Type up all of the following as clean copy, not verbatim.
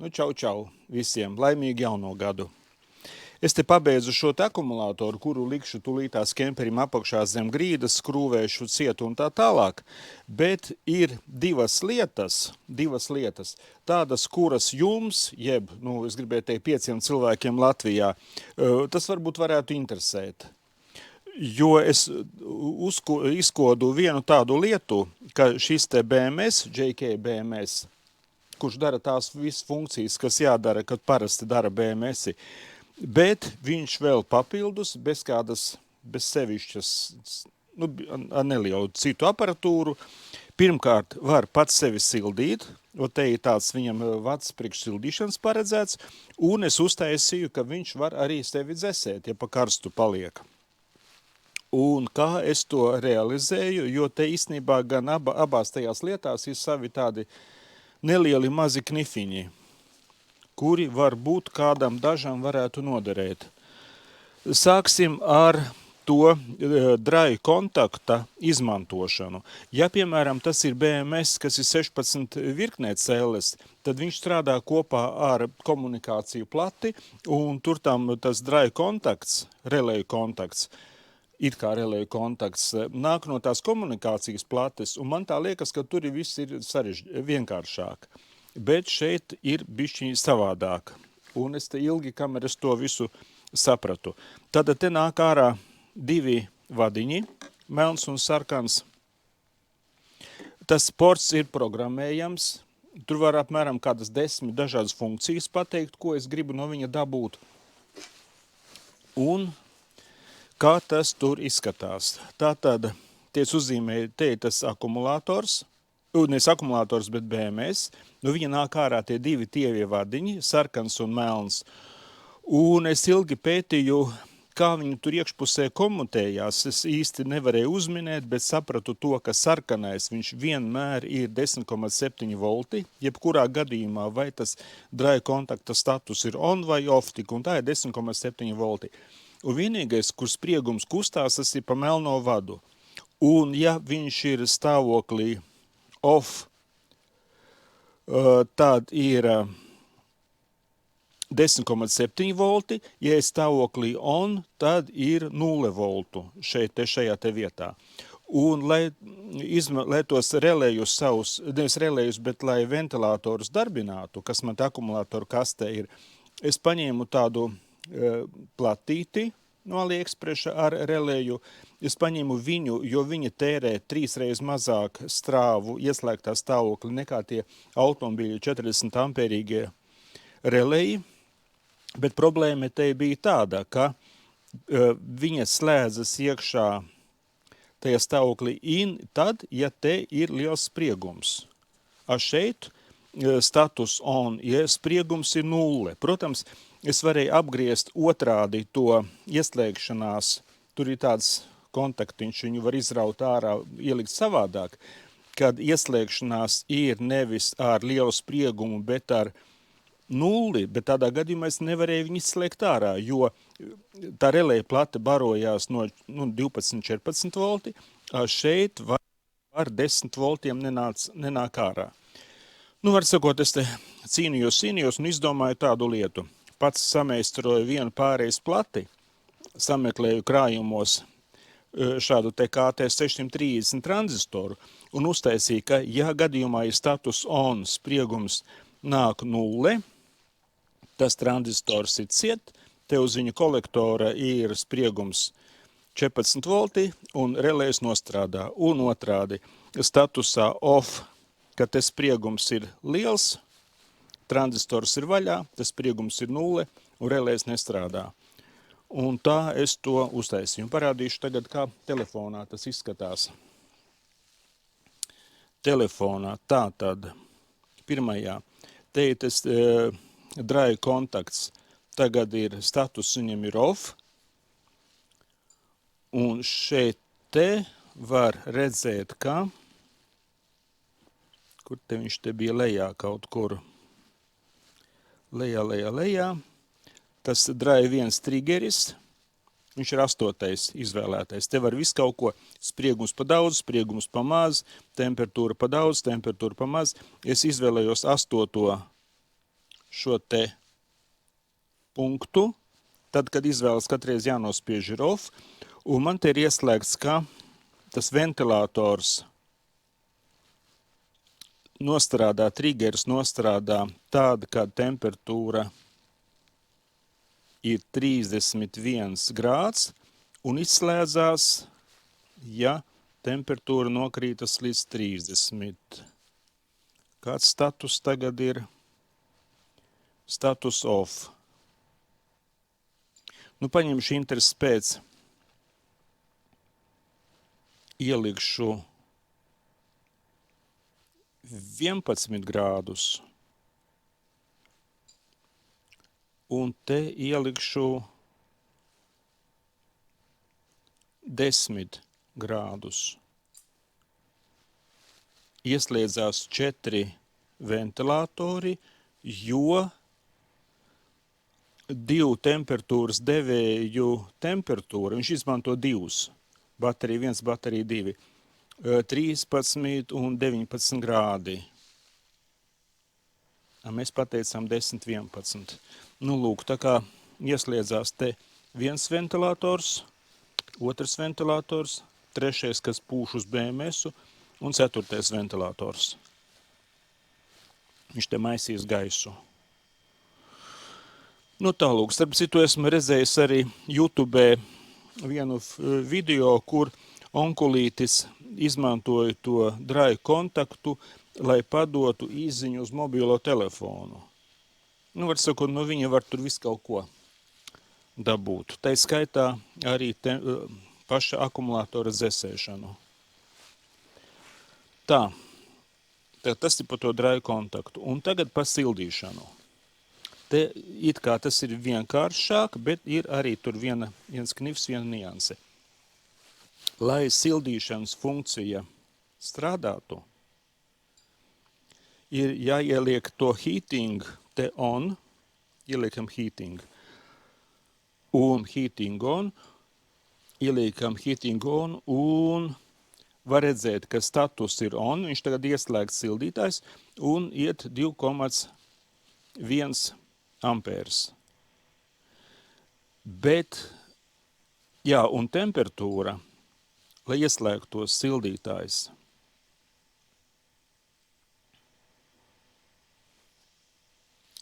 Nu, čau visiem, laimīgu jauno gadu. Es te pabeidzu šo te akumulātoru, kuru likšu tulītās kemperim apakšā zem grīdas, skrūvēšu cietu un tā tālāk. Bet ir divas lietas, tādas, kuras jums, jeb, es gribēju teikt 5 cilvēkiem Latvijā, tas varbūt varētu interesēt. Jo es izkodu vienu tādu lietu, ka šis te BMS, JK BMS, kurš dara tās visas funkcijas, kas jādara, kad parasti dara BMS-i, bet viņš vēl papildus bez sevišķas, ar nelielu citu aparatūru, pirmkārt var pats sevi sildīt, un te ir tāds viņam vads priekš sildīšanas paredzēts, un es uztaisīju, ka viņš var arī sevi dzesēt, ja pa karstu paliek. Un kā es to realizēju, jo te īstenībā gan abās tajās lietās ir savi tādi nelieli mazi knifiņi, kuri varbūt kādam dažam varētu noderēt. Sāksim ar to dry kontakta izmantošanu. Ja, piemēram, tas ir BMS, kas ir 16 virknē cēles, tad viņš strādā kopā ar komunikāciju plati, un tur tam tas dry kontakts, relēju kontakts, it kā relēju kontakts, nāk no tās komunikācijas plates, un man tā liekas, ka tur viss ir vienkāršāk. Bet šeit ir bišķiņi savādāk. Un es te ilgi, kamēr es to visu sapratu. Tad te nāk ārā 2 vadiņi, melns un sarkans. Tas ports ir programmējams. Tur var apmēram kādas 10 dažādas funkcijas pateikt, ko es gribu no viņa dabūt. Un kā tas tur izskatās. Tātad, tiec uzzīmēja, te ir tas akumulātors, nevis akumulātors, bet BMS. Viņa nāk ārā tie 2 tievie vadiņi, sarkans un melns. Un es ilgi pētīju, kā viņi tur iekšpusē komutējās. Es īsti nevarēju uzminēt, bet sapratu to, ka sarkanais viņš vienmēr ir 10,7 volti, jebkurā gadījumā vai tas dry kontakta status ir on vai off, tik un tā ir 10,7 volti. Un vienīgais, kur spriegums kustās, tas ir pa melno vadu. Un ja viņš ir stāvoklī off, tad ir 10,7 volti, ja ir stāvoklī on, tad ir 0 voltu šajā te vietā. Un lai tos relējus savus, nevis relējus, bet lai ventilatorus darbinātu, kas man akumulātoru kastē ir, es paņēmu tādu platīti no AliExpressa ar relēju. Es paņēmu viņu, jo viņa tērē 3 reizes mazāk strāvu ieslēgtā stāvokli nekā tie automobīļi 40 amperīgie relēji. Bet problēma te bija tāda, ka viņa slēdzas iekšā tajā stāvoklī tad, ja te ir liels spriegums. A šeit status on, ja spriegums ir 0. Protams, es varēju apgriezt otrādi to ieslēgšanās, tur ir tāds kontaktiņš, viņu var izraut ārā, ielikt savādāk, kad ieslēgšanās ir nevis ar lielu spriegumu, bet ar 0, bet tādā gadījumā es nevarēju viņu izslēgt ārā, jo tā relēja plate barojās no 12-14 volti, šeit ar 10 voltiem nenāk ārā. Var sakot, es te cīnījos un izdomāju tādu lietu. Pats sameistaroju vienu pārējais plati, sameklēju krājumos šādu te KT630 tranzistoru un uztaisīju, ka, ja gadījumā ir status on, spriegums nāk 0, tas tranzistors ir ciet, te uz viņa kolektora ir spriegums 14 volti un relējs nostrādā. Un otrādi, statusā off, ka te spriegums ir liels, tranzistors ir vaļā, tas spriegums ir 0 un relējs nestrādā. Un tā es to uztaisīju. Un parādīšu tagad, kā telefonā tas izskatās. Telefonā tātad pirmajā, te ir tas dry kontakts, tagad ir status, viņam ir off. Un šeit te var redzēt, ka, kur te viņš te bija lejā kaut kur, lejā, tas dry 1 triggeris, viņš ir 8. izvēlētais. Te var visu kaut ko, spriegums pa daudz, spriegums pa maz, temperatūra pa daudz, temperatūra pa maz. Es izvēlējos 8. šo te punktu, tad, kad izvēlas katreiz jānospiež ir off, un man te ir ieslēgts, ka tas ventilators nostrādā, triggers nostrādā tāda, kad temperatūra ir 31 grāds un izslēdzās, ja temperatūra nokrītas līdz 30. Kāds status tagad ir? Status off. Nu, paņemšu intereses pēc. Ielikšu 11 grādus. Un te ielikšu 10 grādus. Ieslēdzās 4 ventilatori, jo 2 temperatūras devēju temperatūra, viņš izmanto 2, baterija 1, baterija 2, 13 un 19 grādi. Mēs pateicām 10, 11. Nu, lūk, tā kā ieslēdzās te viens ventilators, otrs ventilators, trešais, kas pūš uz BMS-u, un 4. ventilators. Viņš te maisīs gaisu. Nu, tālūk, starp citu esmu redzējis arī YouTube vienu video, kur onkulītis izmantoja to dry kontaktu, lai padotu izziņu uz mobilo telefonu. Nu, var sakot, no viņa var tur visu kaut ko dabūt. Tai skaitā arī paša akumulātora dzesēšanu. Tā, tas ir par to dry kontaktu. Un tagad par sildīšanu. Te it kā tas ir vienkāršāk, bet ir arī tur viens knifs, viena nianse. Lai sildīšanas funkcija strādātu, ir jāieliek to heating te on, ieliekam heating, un heating on, ieliekam heating on, un var redzēt, ka status ir on, viņš tagad ieslēgts sildītājs, un iet 2,1 ampērs. Bet, jā, un temperatūra, lai ieslēgtos sildītājs,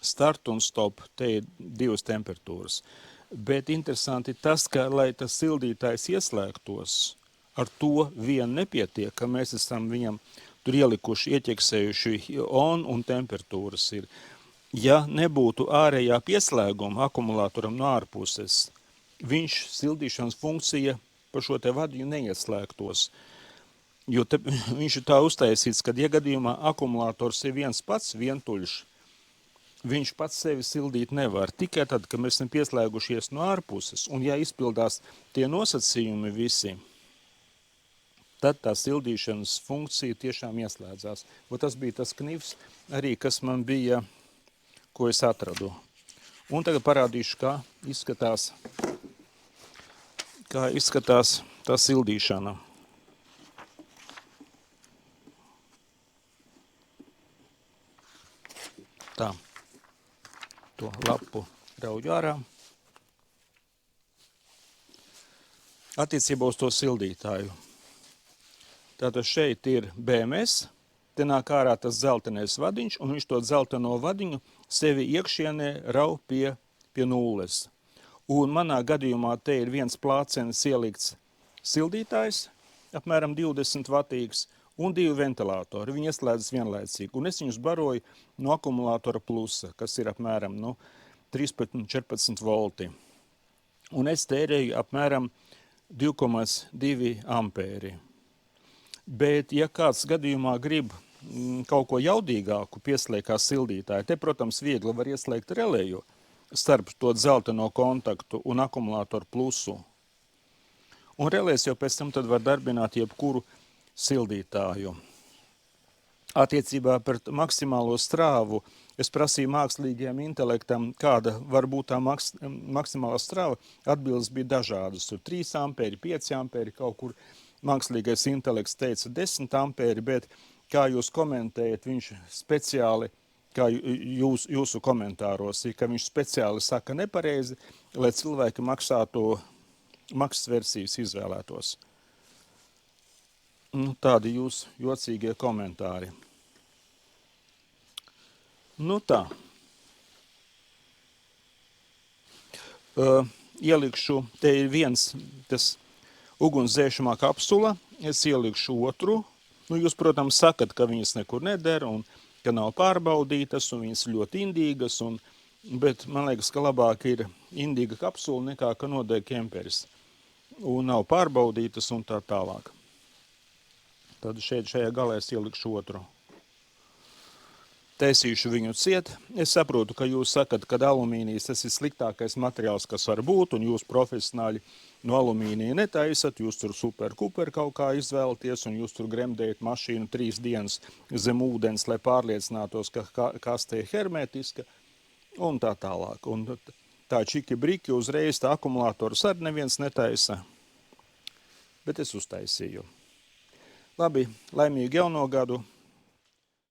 start un stop, te ir 2 temperatūras. Bet interesanti tas, ka, lai tas sildītājs ieslēgtos, ar to vien nepietiek, ka mēs esam viņam tur ielikuši, ieķeksējuši on un temperatūras ir. Ja nebūtu ārējā pieslēguma akumulātoram no ārpuses, viņš sildīšanas funkcija par šo te vadiņu neieslēgtos. Jo te, viņš ir tā uztaisīts, ka, ja gadījumā akumulātors ir viens pats, vientuļš, viņš pats sevi sildīt nevar. Tikai tad, kad mēs esam pieslēgušies no ārpuses, un ja izpildās tie nosacījumi visi, tad tā sildīšanas funkcija tiešām ieslēdzās. Un tas bija tas knifs arī, kas man bija, ko es atradu. Un tagad parādīšu, kā izskatās tā sildīšana. Tā, to lapu rauģu ārā. Attiecībā uz to sildītāju. Tātad šeit ir BMS, te nāk ārā tas zeltenais vadiņš, un viņš to zelteno vadiņu sevi iekšienē rau pie nulles. Un manā gadījumā te ir viens plācenis ielikts sildītājs, apmēram 20 vatīgs, un 2 ventilātori. Viņi ieslēdzas vienlaicīgi. Un es viņus baroju no akumulātora plusa, kas ir apmēram 13-14 volti. Un es tērēju apmēram 2,2 ampēri. Bet, ja kāds gadījumā grib kaut ko jaudīgāku pieslēgt kā sildītāju, te, protams, viegli var ieslēgt relēju starp to zelteno kontaktu un akumulātoru plusu. Un relēs jau pēc tam tad var darbināt jebkuru sildītāju. Attiecībā par maksimālo strāvu es prasīju mākslīgajam intelektam, kāda var būt tā maksimālā strāva. Atbildes bija dažādas. Tur 3 ampēri, 5 ampēri, kaut kur mākslīgais intelekts teica 10 ampēri, bet, kā jūs komentējat, viņš speciāli kā jūsu komentāros, ka viņš speciāli saka nepareizi, lai cilvēki maksas versijas izvēlētos. Nu, tādi jūs jocīgie komentāri. Nu tā. Ielikšu, te ir viens, tas ugunsdzēšamā kapsula, es ielikšu otru. Nu, jūs, protams, sakat, ka viņas nekur neder un ka nav pārbaudītas un viņas ļoti indīgas, bet man liekas, ka labāk ir indīga kapsula nekā, ka nodeg kemperis. Un nav pārbaudītas un tā tālāk. Tad šajā galā es ielikšu otru. Taisīšu viņu ciet. Es saprotu, ka jūs sakat, ka alumīnijas tas ir sliktākais materiāls, kas var būt, un jūs profesionāļi no alumīnija netaisat, jūs tur super kaut kā izvēlaties, un jūs tur gremdējat mašīnu 3 dienas zem ūdens, lai pārliecinātos, ka kaste ir hermetiska, un tā tālāk. Un tā čiki briki uzreiz tā akumulātorus arī neviens netaisa, bet es uztaisīju. Labi, laimīgu jauno gadu!